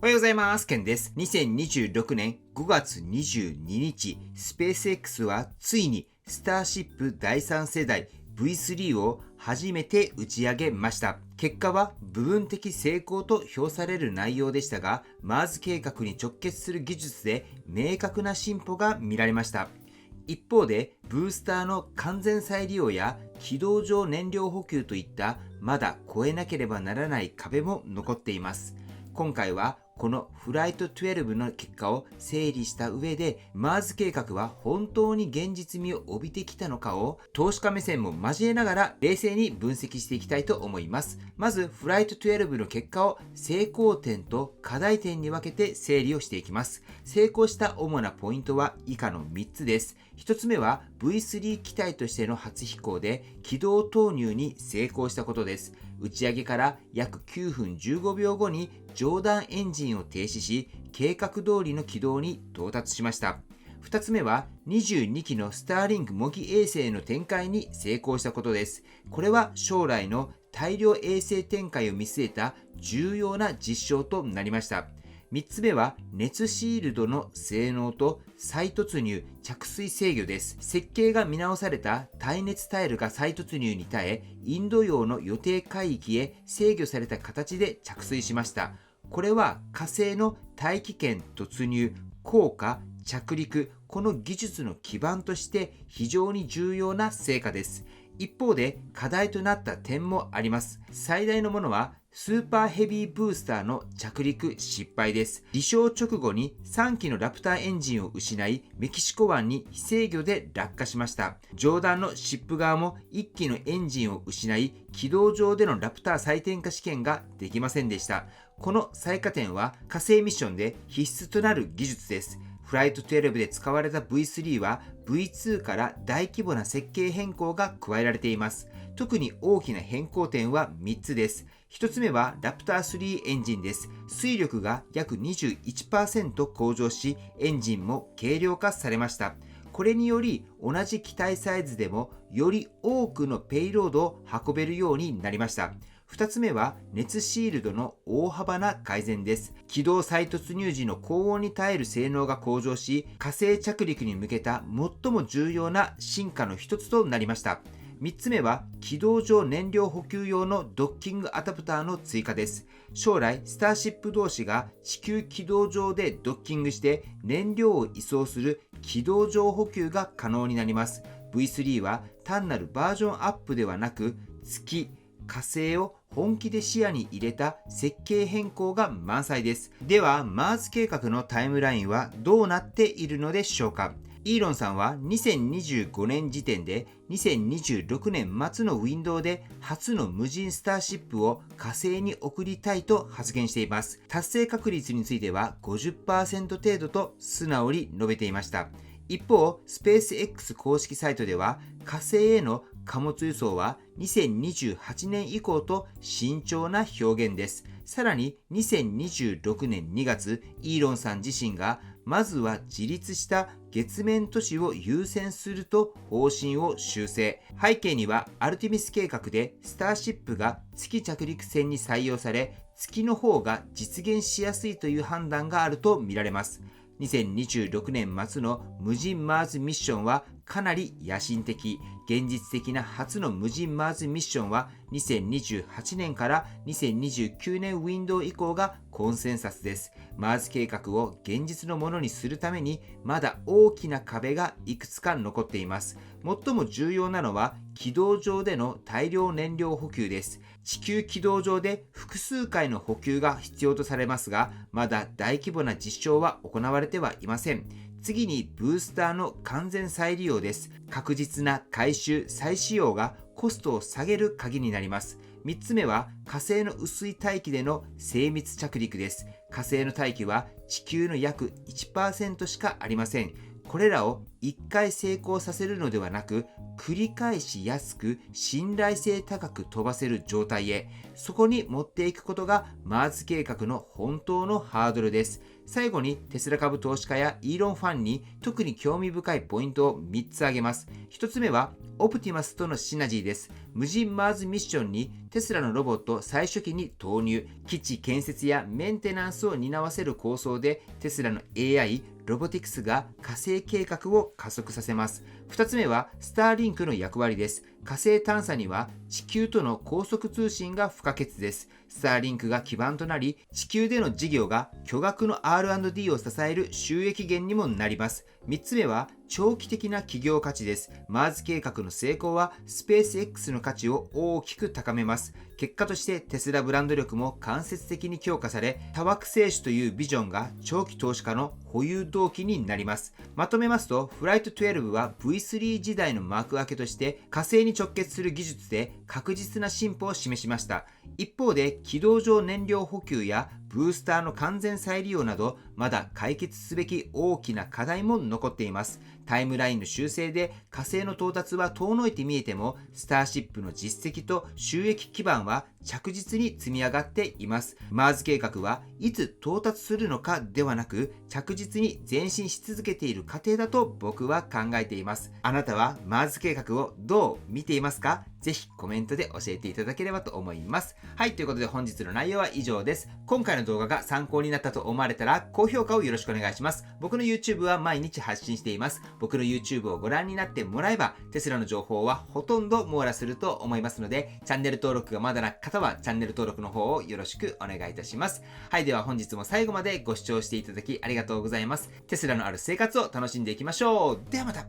おはようございます。ケンです。2026年5月22日、スペース X はついにスターシップ第3世代 V3 を初めて打ち上げました。結果は部分的成功と評される内容でしたが、マーズ計画に直結する技術で明確な進歩が見られました。一方で、ブースターの完全再利用や軌道上燃料補給といったまだ越えなければならない壁も残っています。今回はこのフライト12の結果を整理した上で、マーズ計画は本当に現実味を帯びてきたのかを投資家目線も交えながら冷静に分析していきたいと思います。まずフライト12の結果を成功点と課題点に分けて整理をしていきます。成功した主なポイントは以下の3つです。1つ目は V3 機体としての初飛行で軌道投入に成功したことです。打ち上げから約9分15秒後に上段エンジンを停止し、計画通りの軌道に到達しました。2つ目は22機のスターリンク模擬衛星の展開に成功したことです。これは将来の大量衛星展開を見据えた重要な実証となりました。3つ目は熱シールドの性能と再突入着水制御です。設計が見直された耐熱タイルが再突入に耐え、インド洋の予定海域へ制御された形で着水しました。これは火星の大気圏突入、降下、着陸、この技術の基盤として非常に重要な成果です。一方で課題となった点もあります。最大のものはスーパーヘビーブースターの着陸失敗です。離床直後に3機のラプターエンジンを失い、メキシコ湾に非制御で落下しました。上段のシップ側も1機のエンジンを失い、軌道上でのラプター再点火試験ができませんでした。この最下点は火星ミッションで必須となる技術です。フライト12で使われた V3 は V2 から大規模な設計変更が加えられています。特に大きな変更点は3つです。1つ目はラプター3エンジンです。推力が約 21% 向上し、エンジンも軽量化されました。これにより同じ機体サイズでもより多くのペイロードを運べるようになりました。2つ目は熱シールドの大幅な改善です。軌道再突入時の高温に耐える性能が向上し、火星着陸に向けた最も重要な進化の一つとなりました。3つ目は軌道上燃料補給用のドッキングアダプターの追加です。将来スターシップ同士が地球軌道上でドッキングして燃料を移送する軌道上補給が可能になります。 V3 は単なるバージョンアップではなく、月、火星を本気で視野に入れた設計変更が満載です。では、マーズ計画のタイムラインはどうなっているのでしょうか。イーロンさんは2025年時点で2026年末のウィンドウで初の無人スターシップを火星に送りたいと発言しています。達成確率については 50% 程度と素直に述べていました。一方、スペース X 公式サイトでは火星への貨物輸送は2028年以降と慎重な表現です。さらに2026年2月、イーロンさん自身がまずは自立した月面都市を優先すると方針を修正。背景にはアルテミス計画でスターシップが月着陸船に採用され、月の方が実現しやすいという判断があるとみられます。2026年末の無人マーズミッションはかなり野心的。現実的な初の無人マーズミッションは2028年から2029年ウィンドウ以降がコンセンサスです。マーズ計画を現実のものにするためにまだ大きな壁がいくつか残っています。最も重要なのは軌道上での大量燃料補給です。地球軌道上で複数回の補給が必要とされますが、まだ大規模な実証は行われてはいません。次にブースターの完全再利用です。確実な回収・再使用がコストを下げる鍵になります。3つ目は火星の薄い大気での精密着陸です。火星の大気は地球の約 1% しかありません。これらを1回成功させるのではなく、繰り返し安く信頼性高く飛ばせる状態へ、そこに持っていくことがマーズ計画の本当のハードルです。最後にテスラ株投資家やイーロンファンに特に興味深いポイントを3つ挙げます。1つ目はオプティマスとのシナジーです。無人マーズミッションにテスラのロボットを最初期に投入、基地建設やメンテナンスを担わせる構想でテスラの AI、ロボティクスが火星計画を加速させます。2つ目はスターリンクの役割です。火星探査には地球との高速通信が不可欠です。スターリンクが基盤となり、地球での事業が巨額の R&D を支える収益源にもなります。3つ目は長期的な企業価値です。マーズ計画の成功はスペース X の価値を大きく高めます。結果としてテスラブランド力も間接的に強化され、多惑星種というビジョンが長期投資家の保有動機になります。まとめますと、フライト12は V3 時代の幕開けとして火星に直結する技術で確実な進歩を示しました。一方で軌道上燃料補給やブースターの完全再利用など、まだ解決すべき大きな課題も残っています。タイムラインの修正で火星の到達は遠のいて見えても、スターシップの実績と収益基盤は着実に積み上がっています。マーズ計画はいつ到達するのかではなく、着実に前進し続けている過程だと僕は考えています。あなたはマーズ計画をどう見ていますか？ぜひコメントで教えていただければと思います。はい、ということで本日の内容は以上です。今回の動画が参考になったと思われたら高評価をよろしくお願いします。僕の YouTube は毎日発信しています。僕の YouTube をご覧になってもらえば、テスラの情報はほとんど網羅すると思いますので、チャンネル登録がまだな方はチャンネル登録の方をよろしくお願いいたします。はい、では本日も最後までご視聴していただきありがとうございます。テスラのある生活を楽しんでいきましょう。ではまた。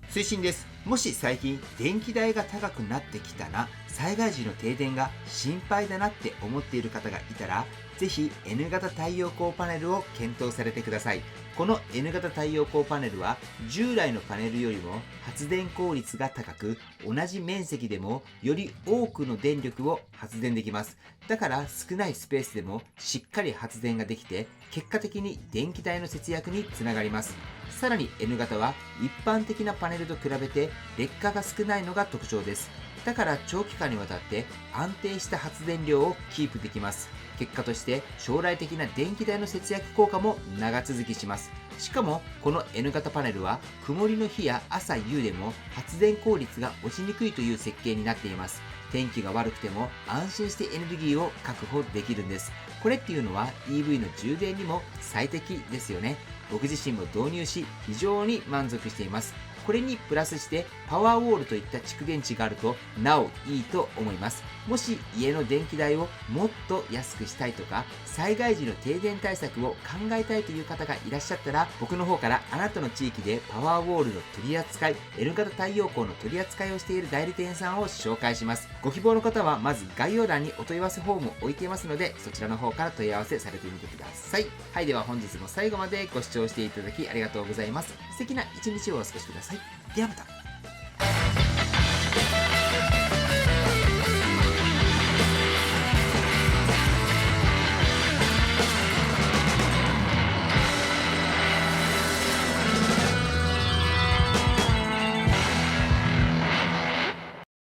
推進です。もし最近電気代が高くなってきたな、災害時の停電が心配だなって思っている方がいたら、ぜひ N 型太陽光パネルを検討されてください。この N 型太陽光パネルは従来のパネルよりも発電効率が高く、同じ面積でもより多くの電力を発電できます。だから少ないスペースでもしっかり発電ができて、結果的に電気代の節約につながります。さらに N 型は一般的なパネルと比べて劣化が少ないのが特徴です。だから長期間にわたって安定した発電量をキープできます。結果として将来的な電気代の節約効果も長続きします。しかもこの N 型パネルは曇りの日や朝夕でも発電効率が落ちにくいという設計になっています。天気が悪くても安心してエネルギーを確保できるんです。これっていうのは EV の充電にも最適ですよね。僕自身も導入し非常に満足しています。これにプラスしてパワーウォールといった蓄電池があるとなおいいと思います。もし家の電気代をもっと安くしたいとか、災害時の停電対策を考えたいという方がいらっしゃったら、僕の方からあなたの地域でパワーウォールの取り扱い、N 型太陽光の取り扱いをしている代理店さんを紹介します。ご希望の方はまず概要欄にお問い合わせフォームを置いていますので、そちらの方から問い合わせされてみてください。はい、では本日も最後までご視聴していただきありがとうございます。素敵な一日をお過ごしください。ではまた。